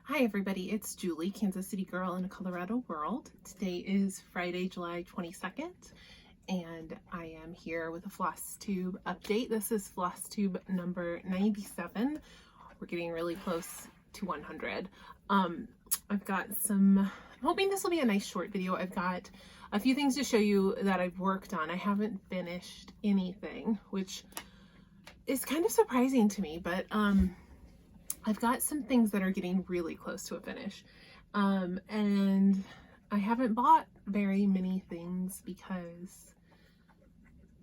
Hi everybody, it's Julie, Kansas City girl in a Colorado world. Today is Friday, July 22nd, and I am here with a Flosstube update. This is Flosstube number 97. We're getting really close to 100. I've got I'm hoping this will be a nice short video. I've got a few things to show you that I've worked on. I haven't finished anything, which is kind of surprising to me, but I've got some things that are getting really close to a finish. And I haven't bought very many things because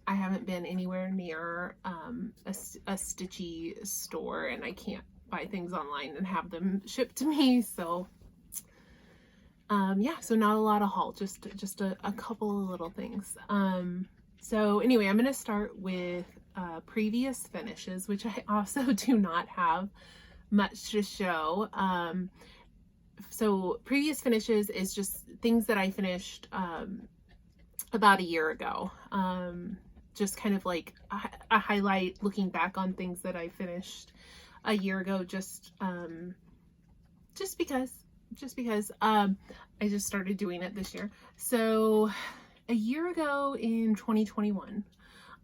I haven't been anywhere near a stitchy store, and I can't buy things online and have them shipped to me. So yeah, so not a lot of haul, just a couple of little things. So anyway, I'm going to start with previous finishes, which I also do not have much to show. So previous finishes is just things that I finished about a year ago. Just kind of like a highlight looking back on things that I finished a year ago, just because I just started doing it this year. So a year ago in 2021,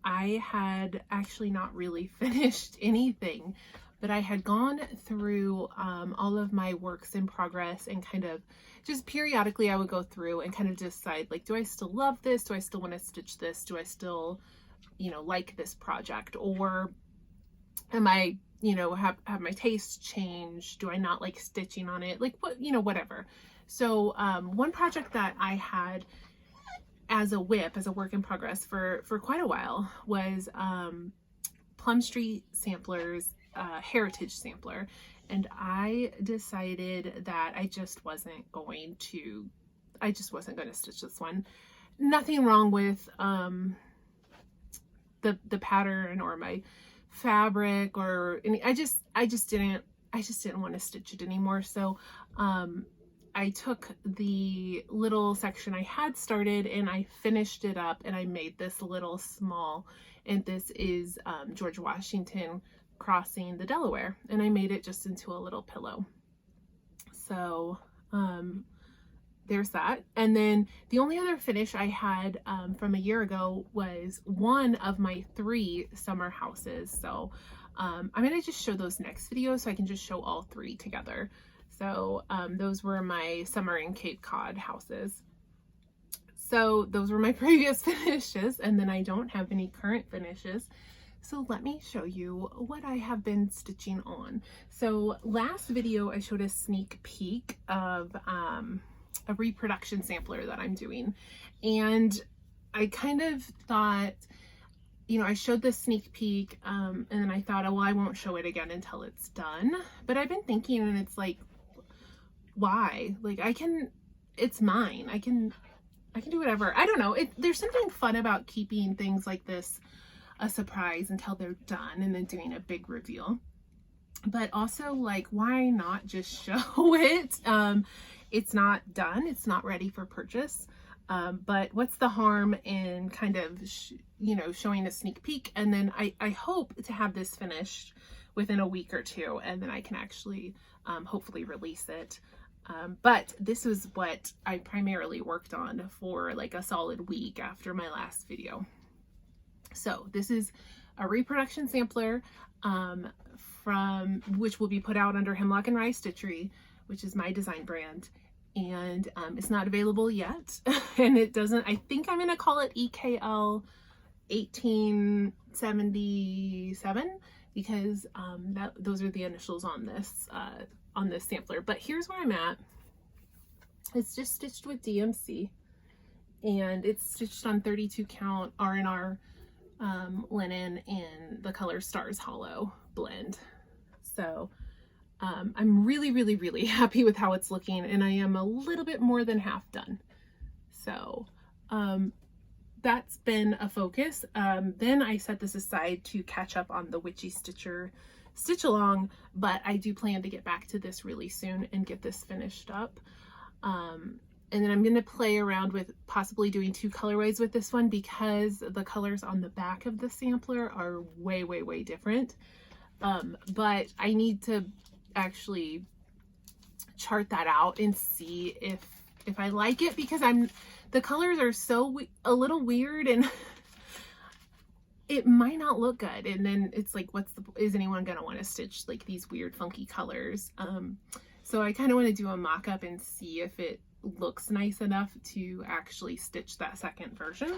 I had actually not really finished anything, but I had gone through all of my works in progress, and kind of just periodically I would go through and kind of decide, like, do I still love this? Do I still want to stitch this? Do I still, like this project? Or am I, have my taste changed? Do I not like stitching on it? Like, what, whatever. So one project that I had as a work in progress for quite a while was Plum Street Samplers heritage sampler, and I decided that I just wasn't going to stitch this one. Nothing wrong with the pattern or my fabric or any, I just didn't want to stitch it anymore. So I took the little section I had started and I finished it up, and I made this little small, and this is George Washington crossing the Delaware, and I made it just into a little pillow. So there's that. And then the only other finish I had from a year ago was one of my 3 summer houses. So I'm going to just show those next video so I can just show all 3 together. So those were my summer in Cape Cod houses. So those were my previous finishes, and then I don't have any current finishes. So let me show you what I have been stitching on. So last video I showed a sneak peek of a reproduction sampler that I'm doing, and I kind of thought, I showed the sneak peek and then I thought, oh, well, I won't show it again until it's done. But I've been thinking, and it's like, why? Like, it's mine. I can do whatever. I don't know. There's something fun about keeping things like this a surprise until they're done and then doing a big reveal. But also, like, why not just show it? It's not done, it's not ready for purchase, but what's the harm in kind of showing a sneak peek? And then I hope to have this finished within a week or 2, and then I can actually hopefully release it. But this is what I primarily worked on for like a solid week after my last video. So this is a reproduction sampler which will be put out under Hemlock and Rye Stitchery, which is my design brand. And it's not available yet. And it doesn't, I think I'm going to call it EKL 1877 because those are the initials on this sampler. But here's where I'm at. It's just stitched with DMC, and it's stitched on 32 count R&R linen in the color Stars Hollow blend. So I'm really happy with how it's looking, and I am a little bit more than half done. So that's been a focus. Then I set this aside to catch up on the Witchy stitch along, but I do plan to get back to this really soon and get this finished up. And then I'm going to play around with possibly doing 2 colorways with this one, because the colors on the back of the sampler are way different. But I need to actually chart that out and see if I like it, because the colors are so a little weird and it might not look good. And then it's like, is anyone gonna want to stitch like these weird funky colors? So I kind of want to do a mock-up and see if it looks nice enough to actually stitch that second version.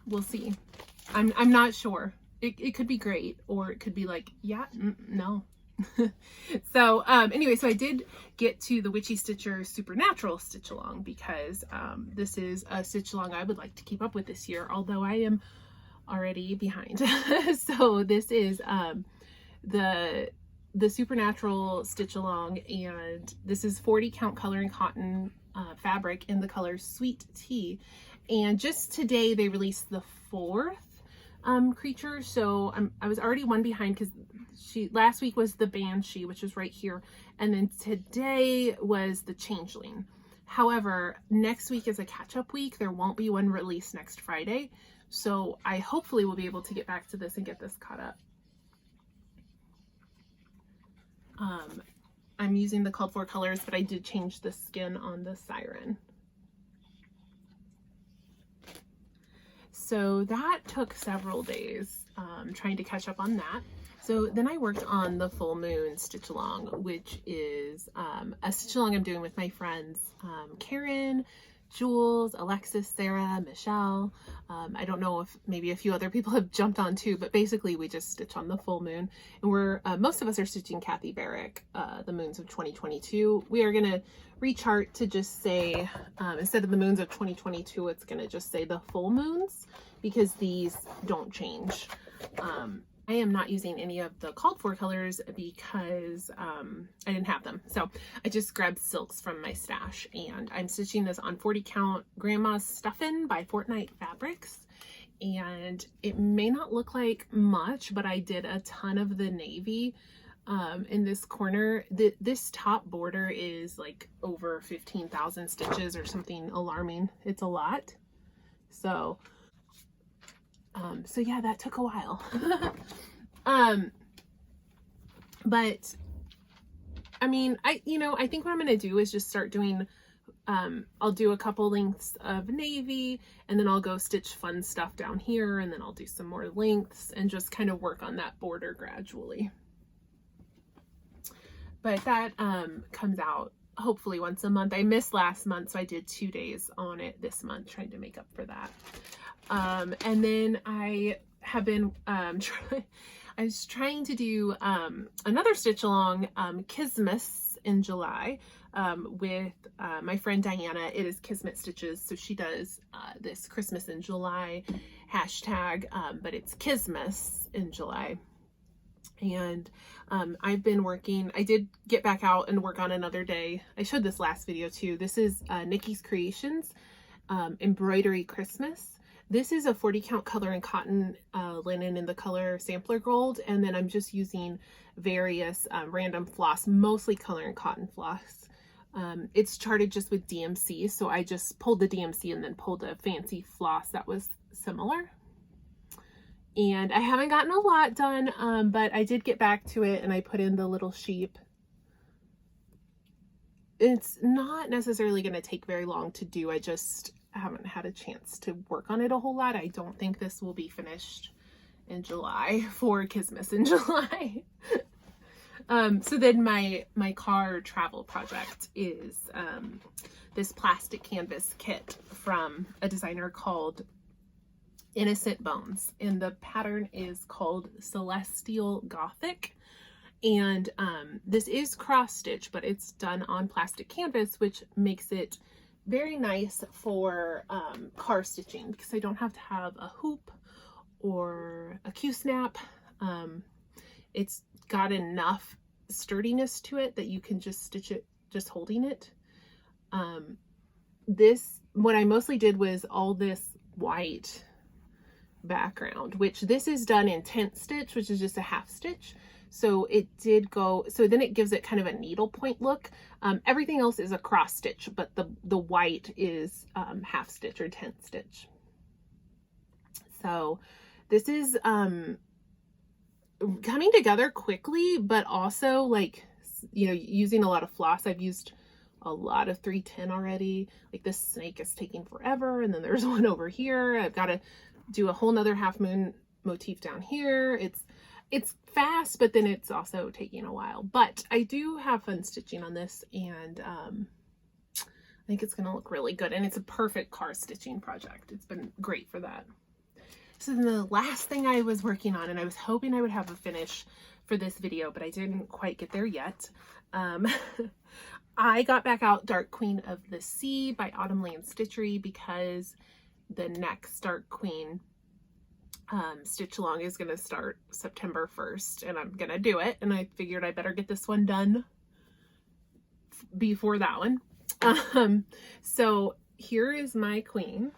We'll see. I'm not sure. It could be great, or it could be like, yeah, no. So anyway, so I did get to the Witchy Stitcher Supernatural stitch along, because this is a stitch along I would like to keep up with this year, although I am already behind. So this is the Supernatural stitch along, and this is 40 count color and cotton fabric in the color Sweet Tea. And just today they released the 4th creature, so I was already one behind, because last week was the Banshee, which is right here, and then today was the Changeling. However, next week is a catch-up week. There won't be one released next Friday, so I hopefully will be able to get back to this and get this caught up. I'm using the called for colors, but I did change the skin on the Siren. So that took several days trying to catch up on that. So then I worked on the full moon stitch along, which is a stitch along I'm doing with my friends Karen, Jules, Alexis, Sarah, Michelle. I don't know if maybe a few other people have jumped on too, but basically we just stitch on the full moon, and we're most of us are stitching Kathy Barrick, the moons of 2022. We are gonna rechart to just say instead of the moons of 2022, it's gonna just say the full moons, because these don't change. I am not using any of the called for colors because I didn't have them. So I just grabbed silks from my stash, and I'm stitching this on 40 count Grandma's Stuffin' by Fortnite Fabrics. And it may not look like much, but I did a ton of the navy in this corner. This top border is like over 15,000 stitches or something alarming. It's a lot. So yeah, that took a while. But I mean, I think what I'm going to do is just start doing, I'll do a couple lengths of navy, and then I'll go stitch fun stuff down here, and then I'll do some more lengths and just kind of work on that border gradually. But that comes out hopefully once a month. I missed last month, so I did 2 days on it this month, trying to make up for that. And then I have been I was trying to do another stitch along, Kismus, in July with my friend Diana. It is Kismet Stitches, so she does this Christmas in July hashtag, but it's Kismus in July. And I've been working, I did get back out and work on another day. I showed this last video too. This is Nikki's Creations Embroidery Christmas. This is a 40 count color and cotton linen in the color Sampler Gold, and then I'm just using various random floss, mostly color and cotton floss. It's charted just with DMC, so I just pulled the DMC and then pulled a fancy floss that was similar. And I haven't gotten a lot done, but I did get back to it, and I put in the little sheep. It's not necessarily going to take very long to do. I just haven't had a chance to work on it a whole lot. I don't think this will be finished in July for Kismus in July. So then my car travel project is this plastic canvas kit from a designer called Innocent Bones, and the pattern is called Celestial Gothic. And this is cross stitch, but it's done on plastic canvas, which makes it very nice for car stitching, because I don't have to have a hoop or a Q-snap. It's got enough sturdiness to it that you can just stitch it just holding it. What I mostly did was all this white background, which this is done in tent stitch, which is just a half stitch. So it did go, so then it gives it kind of a needle point look. Everything else is a cross stitch, but the white is half stitch or tent stitch. So this is coming together quickly, but also like you know, using a lot of floss. I've used a lot of 310 already. Like this snake is taking forever. And then there's one over here. I've got to do a whole nother half moon motif down here. It's fast, but then it's also taking a while. But I do have fun stitching on this, and I think it's going to look really good. And it's a perfect car stitching project. It's been great for that. So then the last thing I was working on, and I was hoping I would have a finish for this video, but I didn't quite get there yet. I got back out Dark Queen of the Sea by Autumn Land Stitchery because the next Dark Queen stitch along is going to start September 1st, and I'm going to do it. And I figured I better get this one done before that one. So here is my queen,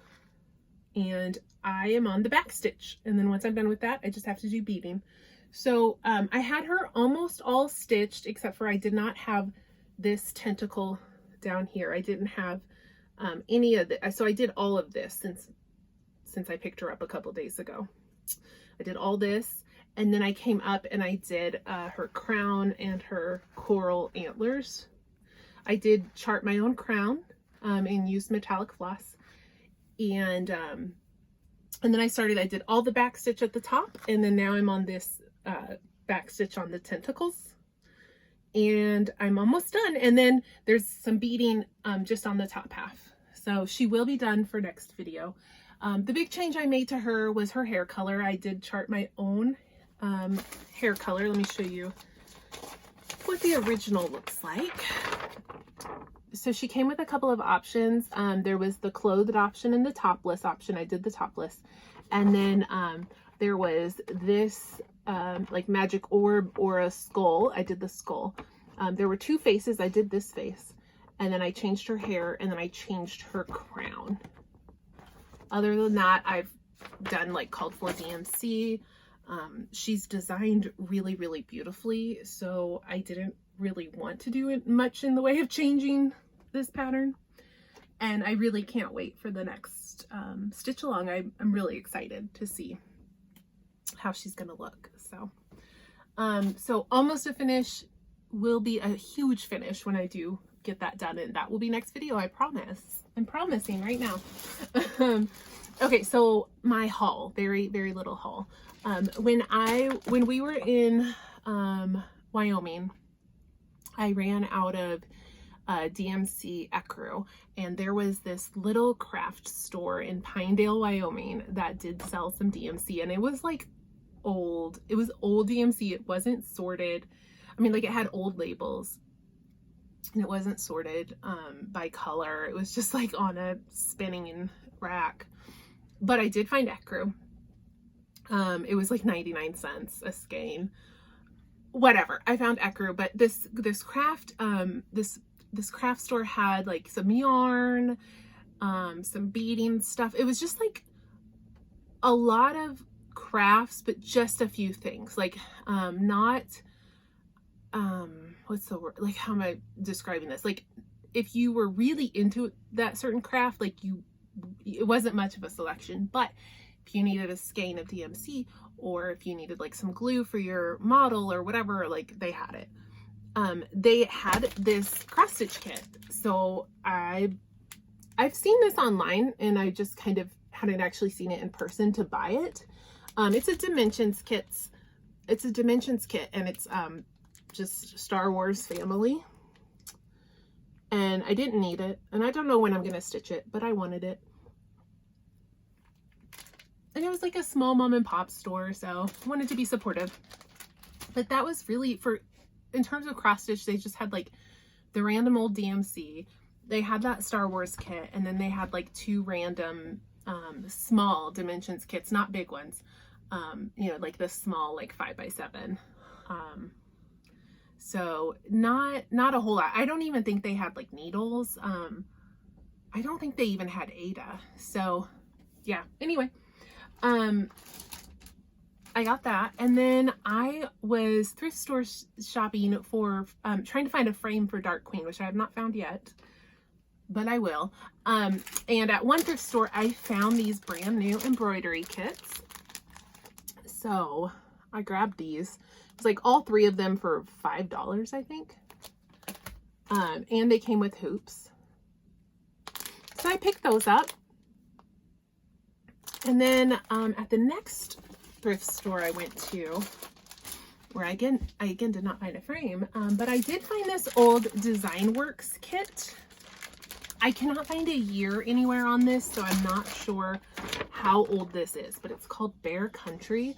and I am on the back stitch. And then once I'm done with that, I just have to do beading. So I had her almost all stitched, except for I did not have this tentacle down here. I didn't have any of the, so I did all of this since I picked her up a couple days ago. I did all this, and then I came up and I did her crown and her coral antlers. I did chart my own crown and used metallic floss, and then I did all the back stitch at the top, and then now I'm on this back stitch on the tentacles, and I'm almost done. And then there's some beading just on the top half. So she will be done for next video. The big change I made to her was her hair color. I did chart my own hair color. Let me show you what the original looks like. So she came with a couple of options. There was the clothed option and the topless option. I did the topless. And then there was this like magic orb or a skull. I did the skull. There were two faces. I did this face. And then I changed her hair, and then I changed her crown. Other than that, I've done like called for DMC. She's designed really, really beautifully, so I didn't really want to do it much in the way of changing this pattern. And I really can't wait for the next stitch along. I'm really excited to see how she's gonna look. So almost a finish, will be a huge finish when I do get that done, and that will be next video, I promise. I'm promising right now. Okay, so my haul, very, very little haul. When we were in Wyoming, I ran out of DMC ecru, and there was this little craft store in Pinedale, Wyoming that did sell some DMC, and it was like old. It was old DMC. It wasn't sorted. I mean, like, it had old labels, and it wasn't sorted by color. It was just like on a spinning rack. But I did find ecru. It was like 99 cents a skein. Whatever. I found ecru, but this craft store had like some yarn, some beading stuff. It was just like a lot of crafts, but just a few things. Like not what's the word? Like, how am I describing this? Like, if you were really into that certain craft, like it wasn't much of a selection. But if you needed a skein of DMC, or if you needed like some glue for your model or whatever, like, they had it. They had this cross stitch kit. So I've seen this online, and I just kind of hadn't actually seen it in person to buy it. It's a dimensions kit. It's a dimensions kit, and it's just Star Wars family. And I didn't need it, and I don't know when I'm gonna stitch it, but I wanted it. And it was like a small mom and pop store, so I wanted to be supportive. But that was really, in terms of cross stitch, they just had like the random old DMC. They had that Star Wars kit, and then they had like two random small dimensions kits, not big ones. You know, like the small, like 5x7. So not a whole lot. I don't even think they had like needles. I don't think they even had Ada. So yeah, anyway, I got that. And then I was thrift store shopping for, trying to find a frame for Dark Queen, which I have not found yet, but I will. And at one thrift store, I found these brand new embroidery kits. So I grabbed these. It's like all three of them for $5, I think. and they came with hoops. So I picked those up. And then at the next thrift store I went to, where I again did not find a frame, but I did find this old Design Works kit. I cannot find a year anywhere on this, so I'm not sure how old this is, but it's called Bear Country,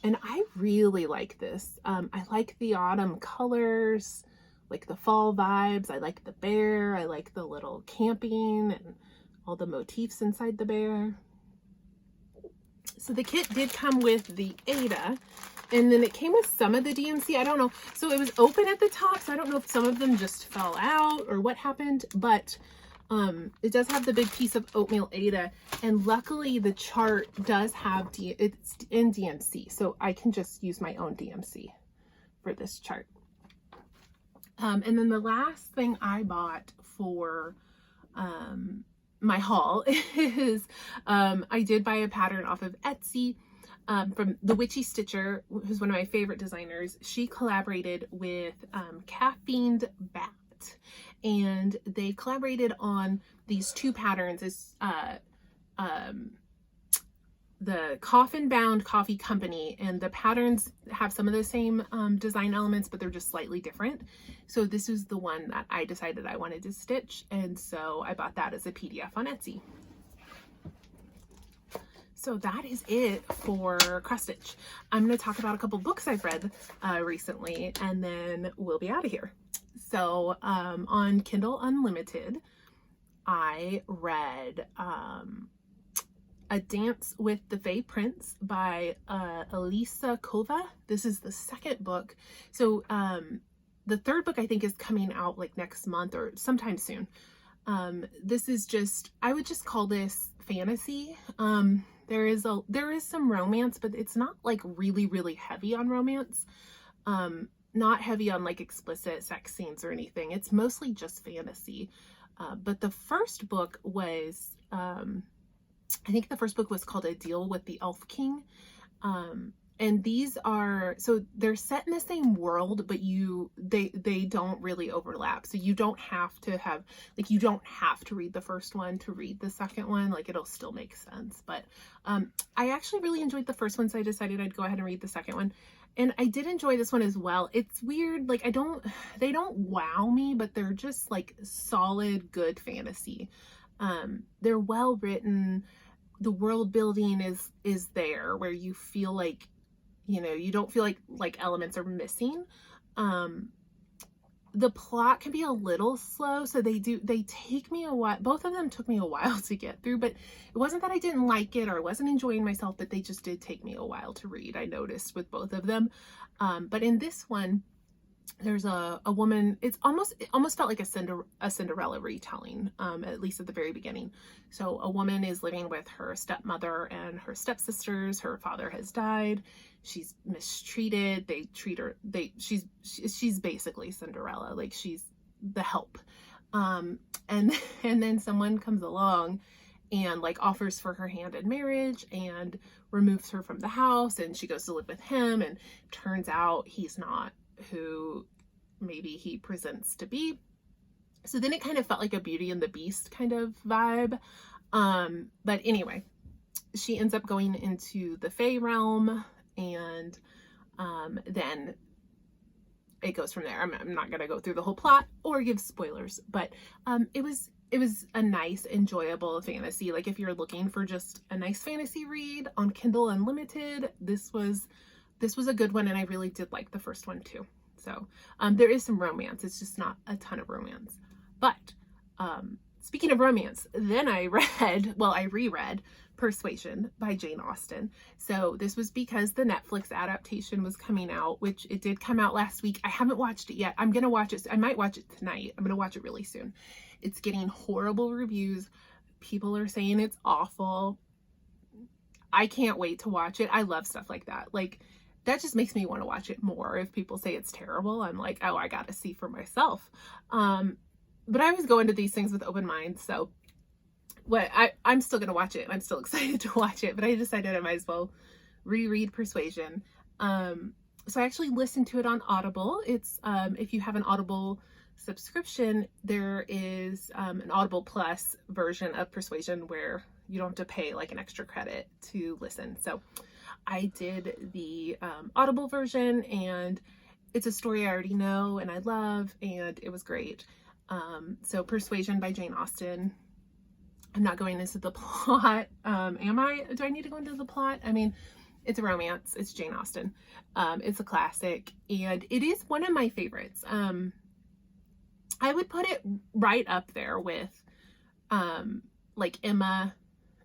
and I really like this. I like the autumn colors, like the fall vibes. I like the bear. I like the little camping and all the motifs inside the bear. So the kit did come with the Ada, and then it came with some of the DMC. I don't know. So it was open at the top, so I don't know if some of them just fell out or what happened, but it does have the big piece of oatmeal Ada, and luckily the chart does have, it's in DMC, so I can just use my own DMC for this chart. And then the last thing I bought for my haul is I did buy a pattern off of Etsy from the Witchy Stitcher, who's one of my favorite designers. She collaborated with Caffeined Bat, and they collaborated on these two patterns. It's the Coffin Bound Coffee Company, and the patterns have some of the same design elements, but they're just slightly different. So this is the one that I decided I wanted to stitch, and so I bought that as a PDF on Etsy. So that is it for cross stitch. I'm going to talk about a couple books I've read recently, and then we'll be out of here. So on Kindle Unlimited, I read A Dance with the Fae Prince by Elisa Kova. This is the second book. So the third book I think is coming out like next month or sometime soon. This is just, I would just call this fantasy. There is some romance, but it's not like really heavy on romance. Not heavy on like explicit sex scenes or anything. It's mostly just fantasy. But the first book was, I think the first book was called A Deal with the Elf King. And these are, so they're set in the same world, but they don't really overlap. So you don't have to have, like, you don't have to read the first one to read the second one. Like, it'll still make sense. But I actually really enjoyed the first one, so I decided I'd go ahead and read the second one. And I did enjoy this one as well. It's weird, like, they don't wow me, but they're just like solid, good fantasy. They're well written. The world building is there where you feel like, you know, you don't feel like elements are missing. The plot can be a little slow, so they take me a while. Both of them took me a while to get through, but it wasn't that I didn't like it or I wasn't enjoying myself, but they just did take me a while to read. I noticed with both of them. But in this one, there's a woman, it almost felt like a Cinderella retelling, at least at the very beginning. So a woman is living with her stepmother and her stepsisters. Her father has died. She's mistreated. They treat her, she's basically Cinderella, like she's the help. And then someone comes along and like offers for her hand in marriage and removes her from the house, and she goes to live with him, and turns out he's not who maybe he presents to be. So then it kind of felt like a Beauty and the Beast kind of vibe. But anyway, she ends up going into the Fae realm, and then it goes from there. I'm not going to go through the whole plot or give spoilers, but it was a nice, enjoyable fantasy. Like, if you're looking for just a nice fantasy read on Kindle Unlimited, this was a good one, and I really did like the first one too. So there is some romance. It's just not a ton of romance. But speaking of romance, then I reread Persuasion by Jane Austen. So this was because the Netflix adaptation was coming out, which it did come out last week. I haven't watched it yet. I'm going to watch it. I might watch it tonight. I'm going to watch it really soon. It's getting horrible reviews. People are saying it's awful. I can't wait to watch it. I love stuff like that. Like, that just makes me want to watch it more. If people say it's terrible, I'm like, oh, I got to see for myself. But I always go into these things with open minds. So I'm still going to watch it. I'm still excited to watch it, but I decided I might as well reread Persuasion. So I actually listened to it on Audible. It's, if you have an Audible subscription, there is an Audible Plus version of Persuasion where you don't have to pay like an extra credit to listen. So I did the Audible version, and it's a story I already know and I love, and it was great. So Persuasion by Jane Austen. I'm not going into the plot. Am I? Do I need to go into the plot? I mean, it's a romance. It's Jane Austen. It's a classic, and it is one of my favorites. I would put it right up there with like Emma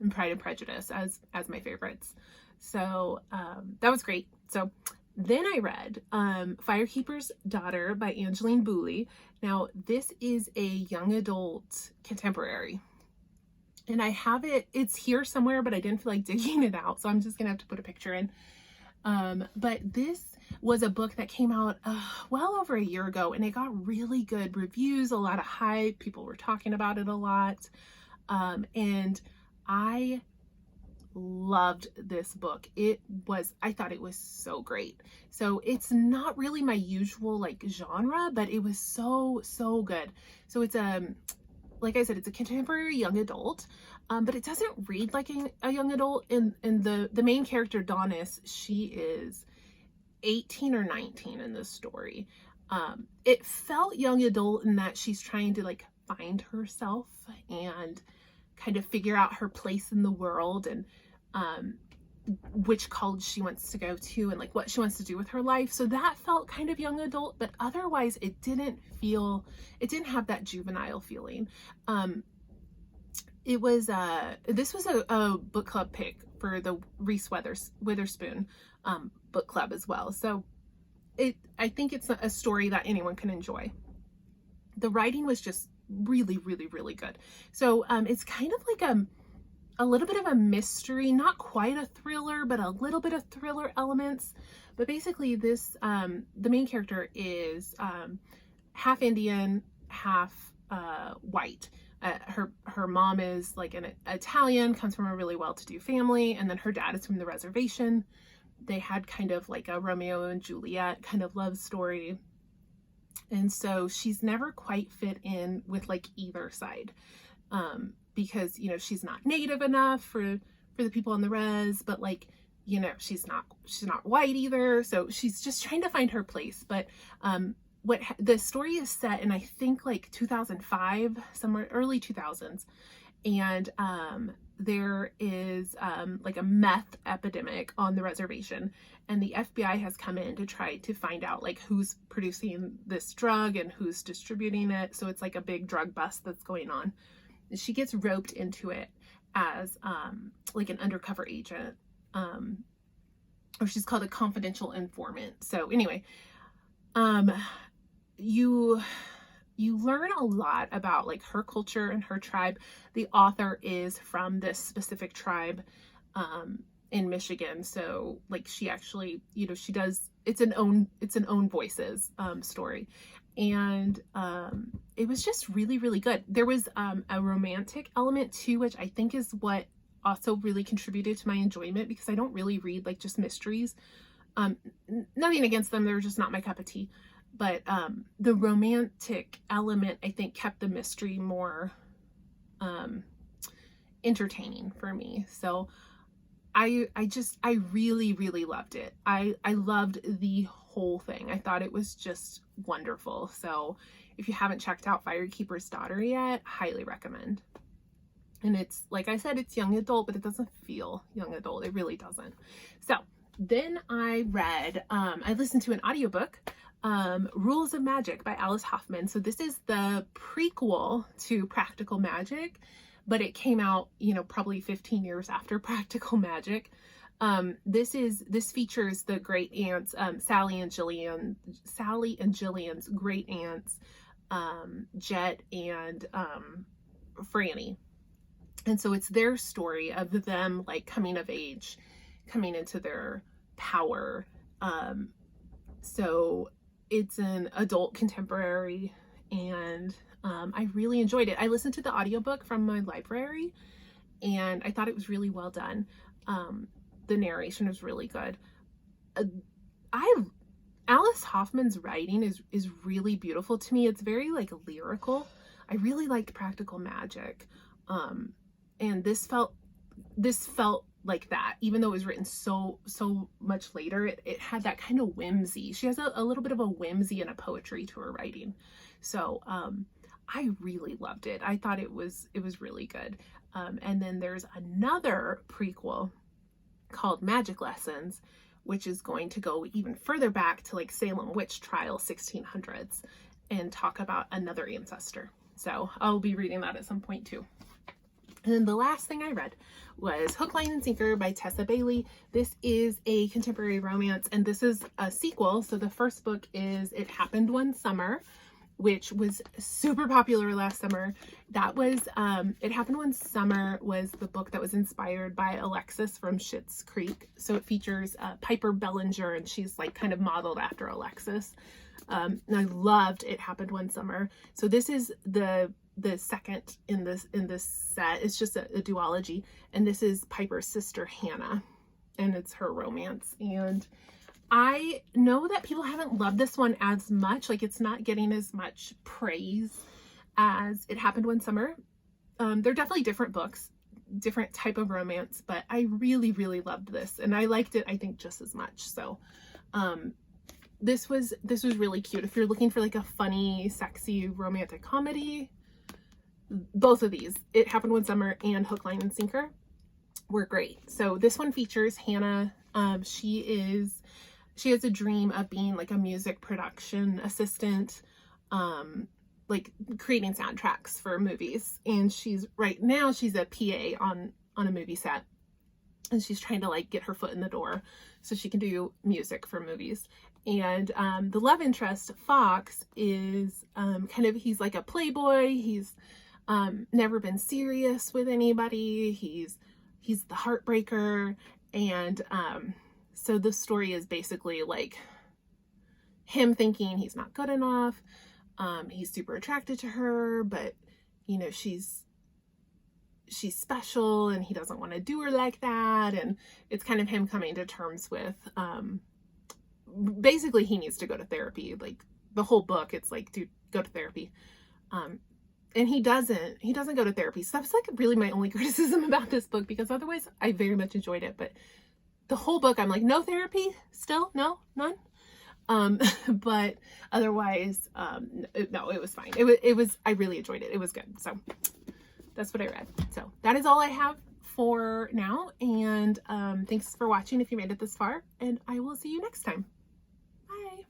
and Pride and Prejudice as my favorites. So that was great. So then I read Firekeeper's Daughter by Angeline Boulley. Now, this is a young adult contemporary. And I have it, it's here somewhere, but I didn't feel like digging it out. So I'm just going to have to put a picture in. But this was a book that came out well over a year ago, and it got really good reviews, a lot of hype. People were talking about it a lot. And I loved this book. I thought it was so great. So it's not really my usual like genre, but it was so good. So it's like I said, it's a contemporary young adult, but it doesn't read like a young adult. And the main character, Donis, she is 18 or 19 in this story. It felt young adult in that she's trying to like find herself and kind of figure out her place in the world, and which college she wants to go to, and like what she wants to do with her life. So that felt kind of young adult, but otherwise it didn't have that juvenile feeling. This was a book club pick for the Reese Witherspoon book club as well. So I think it's a story that anyone can enjoy. The writing was just really good. So it's kind of like a little bit of a mystery, not quite a thriller, but a little bit of thriller elements. But basically this, the main character is half Indian, half white. Her mom is like an Italian, comes from a really well-to-do family, and then her dad is from the reservation. They had kind of like a Romeo and Juliet kind of love story. And so she's never quite fit in with like either side. Because, you know, she's not native enough for the people on the res, but like, you know, she's not white either. So she's just trying to find her place. But the story is set in, I think, like 2005, somewhere early 2000s. And there is like a meth epidemic on the reservation, and the FBI has come in to try to find out like who's producing this drug and who's distributing it. So it's like a big drug bust that's going on. She gets roped into it as like an undercover agent, or she's called a confidential informant. So anyway, you learn a lot about like her culture and her tribe. The author is from this specific tribe in Michigan. So like she actually, you know, she does, it's an own voices story. And it was just really good. There was a romantic element too, which I think is what also really contributed to my enjoyment, because I don't really read like just mysteries. Nothing against them, they're just not my cup of tea. But the romantic element, I think, kept the mystery more entertaining for me. So I really loved it. I loved the whole thing. I thought it was just wonderful. So if you haven't checked out Firekeeper's Daughter yet, highly recommend. And it's, like I said, it's young adult, but it doesn't feel young adult. It really doesn't. So then I listened to an audiobook, Rules of Magic by Alice Hoffman. So this is the prequel to Practical Magic, but it came out, you know, probably 15 years after Practical Magic. This features the great aunts, Sally and Jillian's great aunts, Jet and Franny. And so it's their story of them like coming of age, coming into their power. So it's an adult contemporary, and I really enjoyed it. I listened to the audiobook from my library, and I thought it was really well done. The narration is really good. Alice Hoffman's writing is really beautiful to me. It's very like lyrical. I really liked Practical Magic. And this felt like that, even though it was written so much later. It had that kind of whimsy. She has a little bit of a whimsy and a poetry to her writing. So I really loved it. I thought it was really good. And then there's another prequel called Magic Lessons, which is going to go even further back to like Salem witch trial 1600s and talk about another ancestor. So I'll be reading that at some point too. And then the last thing I read was Hook, Line, and Sinker by Tessa Bailey. This is a contemporary romance, and this is a sequel. So the first book is It Happened One Summer, which was super popular last summer. That was, It Happened One Summer was the book that was inspired by Alexis from Schitt's Creek. So it features Piper Bellinger, and she's like kind of modeled after Alexis. And I loved It Happened One Summer. So this is the second in this set. It's just a duology, and this is Piper's sister Hannah, and it's her romance. And I know that people haven't loved this one as much. Like, it's not getting as much praise as It Happened One Summer. They're definitely different books, different type of romance, but I really loved this, and I liked it, I think, just as much. So this was really cute. If you're looking for like a funny, sexy romantic comedy, both of these, It Happened One Summer and Hook, Line, and Sinker, were great. So this one features Hannah. She has a dream of being like a music production assistant, like creating soundtracks for movies. And right now she's a PA on a movie set, and she's trying to like get her foot in the door so she can do music for movies. And the love interest, Fox, is he's like a playboy. He's never been serious with anybody. He's the heartbreaker. And so the story is basically like him thinking he's not good enough. He's super attracted to her, but you know, she's special and he doesn't want to do her like that. And it's kind of him coming to terms with, basically he needs to go to therapy. Like the whole book, it's like, dude, go to therapy. And he doesn't go to therapy. So that's like really my only criticism about this book, because otherwise I very much enjoyed it. But the whole book, I'm like, no therapy still? No, none. But otherwise, no, it was fine. I really enjoyed it. It was good. So that's what I read. So that is all I have for now. And thanks for watching if you made it this far, and I will see you next time. Bye.